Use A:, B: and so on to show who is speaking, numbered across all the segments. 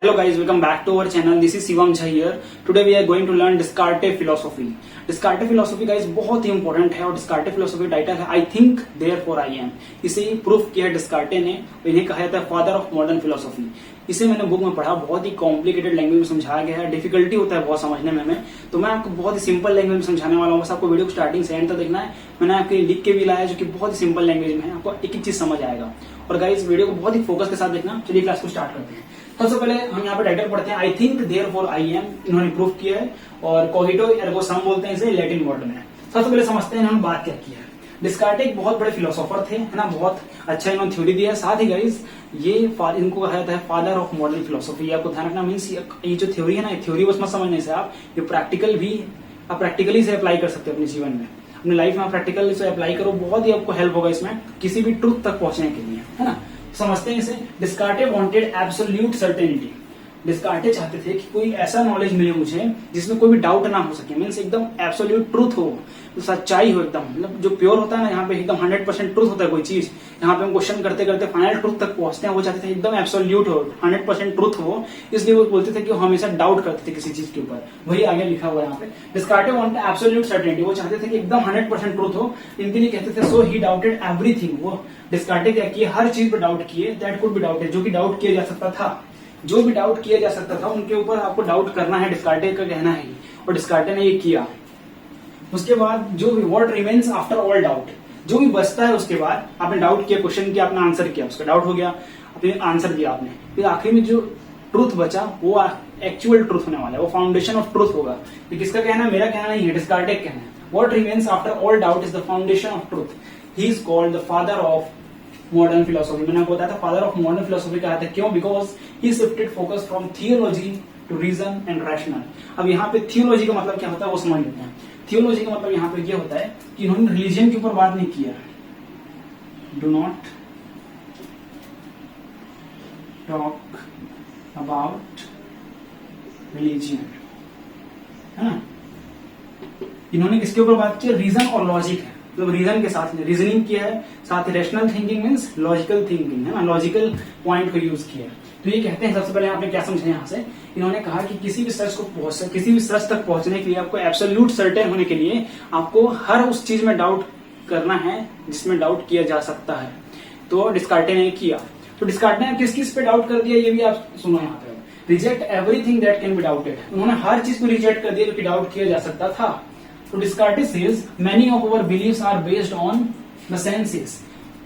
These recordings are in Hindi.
A: Hello guys, welcome back to our channel. This is Shivam Jha here. Today we are going to learn Descartes philosophy. Descartes philosophy guys बहुत ही इंपॉर्टेंट है और Descartes philosophy टाइटल है I think therefore I am. इसे प्रूफ किया Descartes ने, इन्हें कहा जाता है फादर ऑफ मॉडर्न फिलोसॉफी. इसे मैंने बुक में पढ़ा, बहुत ही कॉम्प्लिकेटेड लैंग्वेज में समझाया गया है, डिफिकल्टी होता है बहुत समझने में तो मैं आपको बहुत ही सिंपल लैंग्वेज में समझाने वाला हूँ. बस आपको वीडियो को स्टार्टिंग से एंड तक देखना है. मैंने आपके लिख के भी लाया जो कि बहुत ही सिंपल लैंग्वेज में है, आपको एक एक चीज समझ आएगा. और गाइस वीडियो को बहुत ही फोकस के साथ देखना. चलिए क्लास को स्टार्ट करते हैं. सबसे पहले हम यहाँ पे टाइटल पढ़ते हैं आई थिंक देयरफॉर आई एम. इन्होंने प्रूफ किया है और कोहिटो एर्गो सम बोलते हैं इसे लैटिन वर्ड में. सबसे पहले समझते हैं इन्होंने बात क्या किया है. डिस्कार्टेस एक बहुत बड़े फिलोसोफर थे, है ना, बहुत अच्छा इन्होंने थ्योरी दिया है. साथ ही गाइस ये इनको कहा जाता है फादर ऑफ मॉडर्न फिलोसॉफी. आपको ध्यान रखना, मीन्स ये जो थ्योरी है ना, ये थ्योरी बस मत समझने से आप ये प्रैक्टिकल भी आप प्रैक्टिकली से अप्लाई कर सकते हो अपने जीवन में, अपने लाइफ में प्रैक्टिकल से अप्लाई करो. बहुत ही आपको हेल्प होगा इसमें किसी भी ट्रुथ तक पहुंचने के लिए, है ना. समझते हैं इसे. डिस्कार्टेस वांटेड एब्सोल्यूट सर्टेनिटी. डिस्कार्टेस चाहते थे कि कोई ऐसा नॉलेज मिले मुझे जिसमें कोई भी डाउट ना हो सके, मीन्स एकदम एब्सोल्यूट ट्रूथ हो, सच्चाई हो एकदम, मतलब जो प्योर होता है ना, यहाँ पे एकदम 100% ट्रूथ होता है कोई चीज. यहाँ पे हम क्वेश्चन करते करते फाइनल ट्रूथ तक पहुंचते हैं. वो चाहते थे एकदम एब्सोल्यूट हो, 100% ट्रूथ हो. इसलिए वो बोलते थे कि वो हमेशा डाउट करते थे किसी चीज के ऊपर. वही आगे लिखा हुआ है यहाँ पे. डिस्कार्टेस वांटेड एब्सोल्यूट सर्टेनिटी. वो चाहते थे कि एकदम 100% ट्रूथ हो. इनके लिए कहते थे सो ही डाउटेड एवरीथिंग. वो डिस्कार्टेस क्या किए, हर चीज पर डाउट किए. दैट कुड बी डाउटेड, जो कि डाउट किया जा सकता था, जो भी डाउट किया जा सकता था उनके ऊपर आपको डाउट करना है. डिस्कार्टेस का कहना है और डिस्कार्टेस ने ये किया. उसके बाद जो भी what remains after all doubt, जो भी बचता है उसके बाद आपने डाउट किया, क्वेश्चन किया, आपने आंसर किया, उसका डाउट हो गया, आपने आंसर दिया आपने, फिर आखिर में जो ट्रूथ बचा वो एक्चुअल ट्रूथ होने वाला है, वो फाउंडेशन ऑफ ट्रूथ होगा. ये किसका कहना है, मेरा कहना नहीं है, डिस्कार्टेस कहना है. What remains after all doubt is the foundation of truth. He is called the father of modern philosophy. मैंने आपको बताया था फादर ऑफ मॉडर्न फिलोसॉफी कहा था. क्यों? Because he shifted focus from theology to reason and rational. अब यहाँ पे थियोलॉजी का मतलब क्या होता है वो समझ लेते हैं. थियोलॉजी का मतलब यहाँ पे ये होता है कि इन्होंने रिलीजन के ऊपर बात नहीं किया. Do not talk about religion, है ना. इन्होंने किसके ऊपर बात की, रीजन और लॉजिक है, मतलब रीजन के साथ रीजनिंग किया है, साथ ही rational thinking means logical thinking, है ना, लॉजिकल पॉइंट को यूज किया है. तो ये कहते हैं सबसे पहले आपने क्या समझा यहाँ से. इन्होंने कहा कि किसी भी सच तक पहुंचने के लिए आपको एब्सोल्यूट सर्टेन होने के लिए आपको हर उस चीज में डाउट करना है जिसमें डाउट किया जा सकता है. तो डिस्कार्टेस ने किया. तो डिस्कार्टेस ने किस किस पे डाउट कर दिया ये भी आप सुनो यहाँ पे. Reject everything that can be doubted. उन्होंने हर चीज को रिजेक्ट कर दिया जो कि डाउट किया जा सकता था. तो Descartes says many of our beliefs are based on the senses.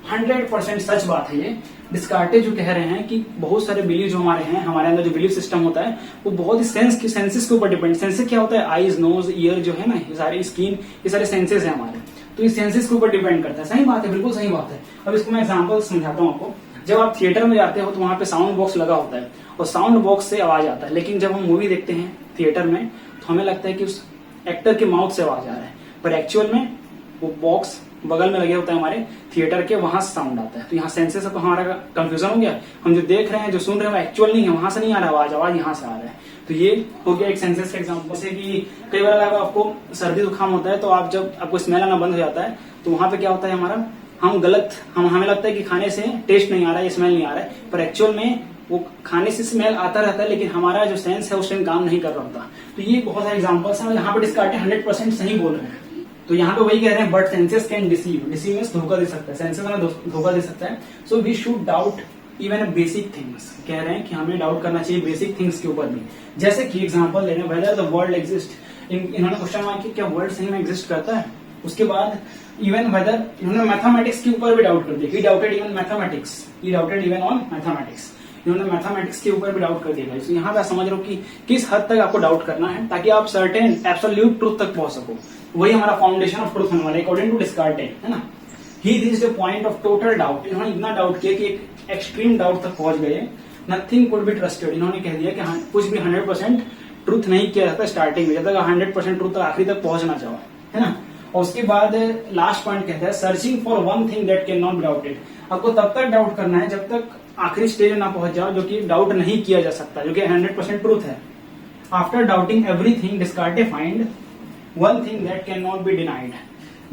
A: 100% सच बात है ये. डिस्कार्टेस जो कह रहे हैं कि बहुत सारे बिलीव जो हमारे हैं, हमारे अंदर जो बिलीव सिस्टम होता है वो बहुत ही सेंसेस के ऊपर डिपेंड. सेंसेस क्या होता है, आईज, नोज, ईयर जो है ना, ये सारे स्किन, ये सारे सेंसेस है हमारे. तो ये सेंसेस के ऊपर डिपेंड करता है. सही बात है, बिल्कुल सही बात है. अब इसको मैं एग्जांपल समझाता हूँ आपको. जब आप थिएटर में जाते हो तो वहां पे साउंड बॉक्स लगा होता है और साउंड बॉक्स से आवाज आता है. लेकिन जब हम मूवी देखते हैं थिएटर में तो हमें लगता है कि उस एक्टर के माउथ से आवाज आ रहा है, पर एक्चुअल में वो बॉक्स बगल में लगे होता है हमारे थिएटर के, वहां से साउंड आता है. तो यहाँ सेंसेस को हमारा कंफ्यूजन हो गया. हम जो देख रहे हैं, जो सुन रहे हैं, वो एक्चुअल नहीं है, वहां से नहीं आ रहा आवाज यहाँ से आ रहा है. तो ये हो गया एक सेंसेस का एग्जाम्पल. जैसे कि कई बार अगर आपको सर्दी जुकाम होता है तो आप जब आपको स्मेल आना बंद हो जाता है तो वहां पे क्या होता है हमारा, हमें लगता है कि खाने से टेस्ट नहीं आ रहा है, स्मेल नहीं आ रहा है, पर एक्चुअल में वो खाने से स्मेल आता रहता है, लेकिन हमारा जो सेंस है उस टाइम काम नहीं कर रहा होता. तो ये बहुत सारे एग्जांपल्स हैं. यहाँ पे डिस्कार्टेस 100% सही बोल रहे हैं. तो यहाँ पे वही कह रहे हैं but senses can deceive. Deceive means धोखा दे सकता है, सेंसेस हमें धोखा दे सकता है. So we should doubt even basic things. कह रहे हैं कि हमें डाउट करना चाहिए बेसिक थिंग्स के ऊपर भी. जैसे कि एग्जांपल ले रहे हैं, वेदर द वर्ल्ड एग्जिस्ट. इन्होंने क्वेश्चन मांगा कि क्या वर्ल्ड सही में एग्जिस्ट करता है. उसके बाद इवन वेदर, इन्होंने मैथमेटिक्स के ऊपर भी डाउट कर दिया. He doubted even mathematics, he doubted even on mathematics. इन्होंने मैथमेटिक्स के ऊपर भी डाउट कर दिया. तो यहाँ पे समझ रहे हो कि किस हद तक आपको डाउट करना है ताकि आप सर्टेन एब्सोल्यूट ट्रूथ तक पहुंच सको. वही हमारा फाउंडेशन ऑफ ट्रूथ होने वाला है अकॉर्डिंग टू डिस्कार्टेस, है ना. ही reached a point of total doubt. इन्होंने इतना डाउट किया कि एक एक्सट्रीम डाउट तक पहुंच गए. Nothing could be trusted. इन्होंने कह दिया कि हाँ, कुछ भी 100% ट्रूथ नहीं किया जाता स्टार्टिंग में, जब तक 100% ट्रूथ तक आखिरी तक पहुंचना चाहो, है ना. और उसके बाद लास्ट पॉइंट कहता है searching for one thing that can not B doubted. आपको तब तक डाउट करना है जब तक आखिरी स्टेज में ना पहुंच जाओ जो कि डाउट नहीं किया जा सकता, जो कि 100% ट्रूथ है. After doubting everything Descartes find one thing that can not be denied.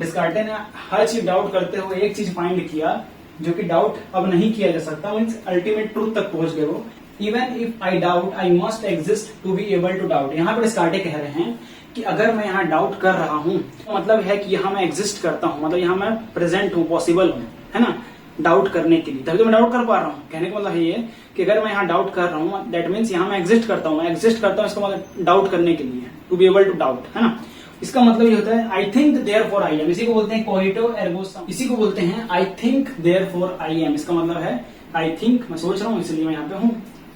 A: Descartes ने हर चीज डाउट करते हुए एक चीज फाइंड किया जो कि डाउट अब नहीं किया जा सकता. मीन्स अल्टीमेट ट्रूथ तक पहुंच गए वो. Even if I doubt I must exist to be able to doubt. यहाँ पे डिस्कार्टे कह रहे हैं कि अगर मैं यहाँ डाउट कर रहा हूँ तो मतलब है कि यहाँ मैं एग्जिस्ट करता हूँ, मतलब यहाँ मैं प्रेजेंट हूँ, पॉसिबल हूँ, है ना, डाउट करने के लिए, तभी तो मैं डाउट कर पा रहा हूँ। कहने का मतलब ये कि अगर मैं यहाँ डाउट कर रहा हूँ दैट मीन्स यहाँ मैं एग्जिस्ट करता हूँ, मैं एग्जिस्ट करता हूँ, इसका मतलब डाउट करने के लिए, to be able to doubt, है ना। इसका मतलब ये होता है I think therefore I am, इसी को बोलते हैं कोहिटो एर्गो सम, इसी को बोलते हैं आई थिंक देयरफॉर आई एम। इसका मतलब है आई थिंक, मैं सोच रहा हूँ इसलिए मैं यहाँ पे हूँ,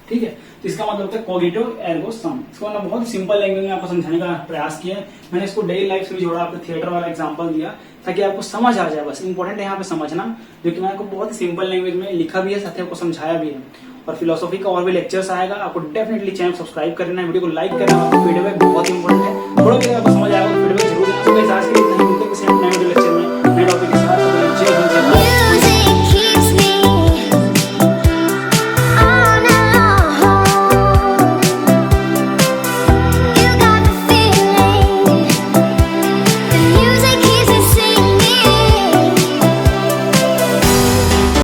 A: ठीक है। तो इसका मतलब होता है कोगिटो एर्गो सम। इसको मतलब बहुत सिंपल लैंग्वेज में आपको समझाने का प्रयास किया है मैंने। इसको डेली लाइफ से भी जोड़ा, आपको थिएटर वाला एग्जांपल दिया ताकि आपको समझ आ जाए। बस इंपॉर्टेंट है यहाँ पे समझना, जो कि मैंने आपको बहुत ही सिंपल लैंग्वेज में लिखा भी है, साथ ही आपको समझाया भी है। और फिलोसॉफी का और भी लेक्चर्स आएगा, आपको डेफिनेटली चैनल सब्सक्राइब करना है, वीडियो को लाइक करना है, फीडबैक बहुत इंपॉर्टेंट है। थोड़ा भी आपको समझ आएगा तो फीडबैक जरूर देना।